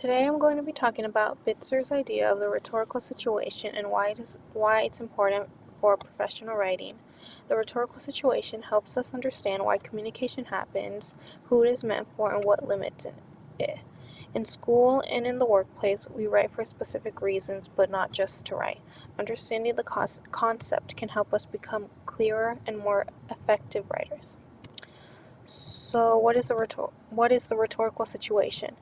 Today I'm going to be talking about Bitzer's idea of the rhetorical situation and why it's important for professional writing. The rhetorical situation helps us understand why communication happens, who it is meant for, and what limits it. In school and in the workplace, we write for specific reasons, but not just to write. Understanding the concept can help us become clearer and more effective writers. So, what is the rhetorical situation?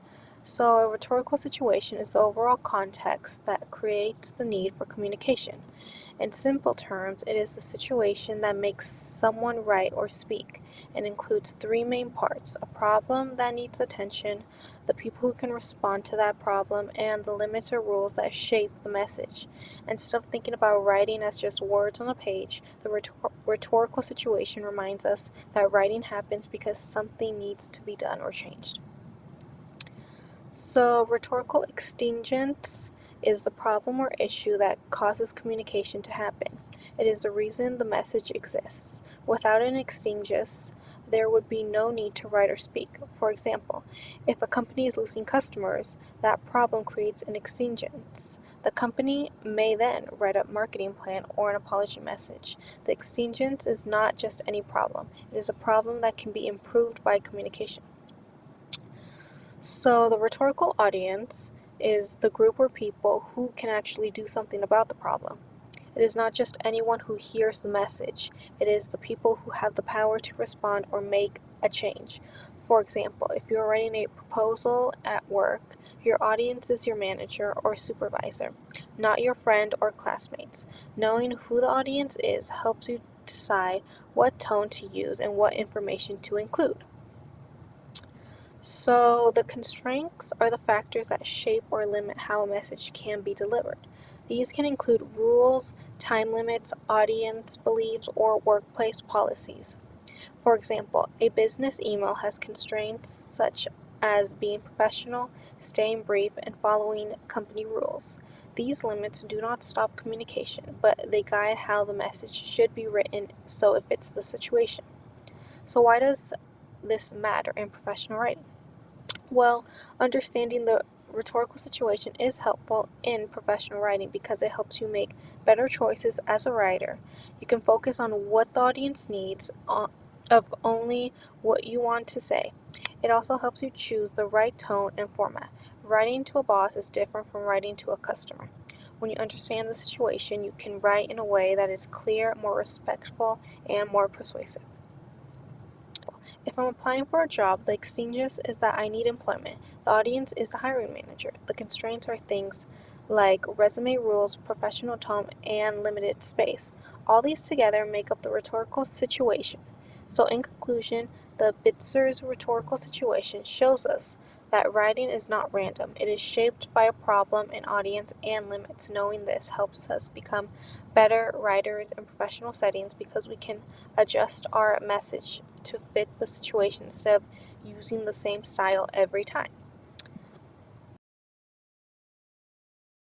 So, a rhetorical situation is the overall context that creates the need for communication. In simple terms, it is the situation that makes someone write or speak. It includes three main parts: a problem that needs attention, the people who can respond to that problem, and the limits or rules that shape the message. Instead of thinking about writing as just words on a page, the rhetorical situation reminds us that writing happens because something needs to be done or changed. So, rhetorical extingence is the problem or issue that causes communication to happen. It is the reason the message exists. Without an extingus, there would be no need to write or speak. For example, if a company is losing customers, that problem creates an extingence. The company may then write a marketing plan or an apology message. The extingence is not just any problem. It is a problem that can be improved by communication. So the rhetorical audience is the group or people who can actually do something about the problem. It is not just anyone who hears the message. It is the people who have the power to respond or make a change. For example, if you are writing a proposal at work, your audience is your manager or supervisor, not your friend or classmates. Knowing who the audience is helps you decide what tone to use and what information to include. So the constraints are the factors that shape or limit how a message can be delivered. These can include rules, time limits, audience beliefs, or workplace policies. For example, a business email has constraints such as being professional, staying brief, and following company rules. These limits do not stop communication, but they guide how the message should be written so it fits the situation. So why does this matter in professional writing? Well, understanding the rhetorical situation is helpful in professional writing because it helps you make better choices as a writer. You can focus on what the audience needs of only what you want to say. It also helps you choose the right tone and format. Writing to a boss is different from writing to a customer. When you understand the situation, you can write in a way that is clear, more respectful, and more persuasive. If I'm applying for a job, the extingus is that I need employment. The audience is the hiring manager. The constraints are things like resume rules, professional tone, and limited space. All these together make up the rhetorical situation. So in conclusion, the Bitzer's rhetorical situation shows us that writing is not random. It is shaped by a problem, an audience, and limits. Knowing this helps us become better writers in professional settings because we can adjust our message to fit the situation instead of using the same style every time.